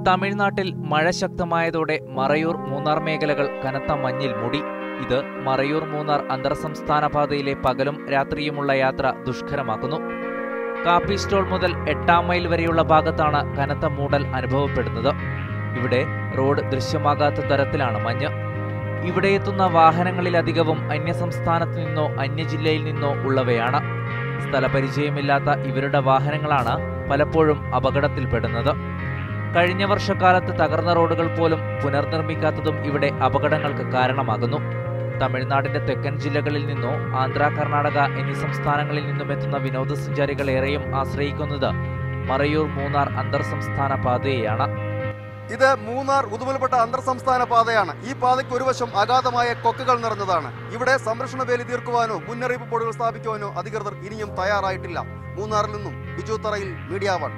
തമിഴ്നാട്ടിൽ മഴ ശക്തമായതോടെ മറയൂർ മൂന്നാർ മേഖലകൾ കനത്ത മഞ്ഞിൽ മൂടി. ഇത് മറയൂർ മൂന്നാർ അന്തർസംസ്ഥാന പാതയിലെ പകലും രാത്രിയുമുള്ള യാത്ര ദുഷ്കരമാക്കുന്നു. കാപ്പി സ്റ്റോൾ മുതൽ 8-ാം മൈൽ വരെയുള്ള ഭാഗത്താണ് കനത്ത മൂടൽ അനുഭവപ്പെടുന്നത്. ഇവിടെ റോഡ് ദൃശ്യമാകാത്ത തരത്തിലാണ് മഞ്ഞ്. ഇവിടെ എത്തുന്ന വാഹനങ്ങളിലധികവും അന്യസംസ്ഥാനത്തു നിന്നോ അന്യജില്ലയിൽ നിന്നോ ഉള്ളവയാണ്. സ്ഥലപരിചയമില്ലാത്ത ഇവരുടെ വാഹനങ്ങളാണ് പലപ്പോഴും അപകടത്തിൽപ്പെടുന്നത്. കഴിഞ്ഞ വർഷക്കാലത്ത് തകർന്ന റോഡുകൾ പോലും പുനർനിർമ്മിക്കാത്തതും ഇവിടെ അപകടങ്ങൾക്ക് കാരണമാകുന്നു. തമിഴ്നാടിന്റെ തെക്കൻ ജില്ലകളിൽ നിന്നോ ആന്ധ്ര, കർണാടക എന്നീ സംസ്ഥാനങ്ങളിൽ നിന്നും എത്തുന്ന വിനോദസഞ്ചാരികൾ ഏറെയും ആശ്രയിക്കുന്നത് മറയൂർ മൂന്നാർ അന്തർസംസ്ഥാന പാതയെയാണ്. ഇത് മൂന്നാർ ഉദുമൽപെട്ട അന്തർസംസ്ഥാന പാതയാണ്. ഈ പാതയ്ക്ക് ഒരു വശം അഗാധമായ കൊക്കകൾ നിറഞ്ഞതാണ്. ഇവിടെ സംരക്ഷണ വേലി തീർക്കുവാനോ മുന്നറിയിപ്പ് ബോർഡുകൾ സ്ഥാപിക്കുവാനോ അധികൃതർ ഇനിയും തയ്യാറായിട്ടില്ല. മൂന്നാറിൽ നിന്നും ബിജു തറയിൽ, മീഡിയ 1.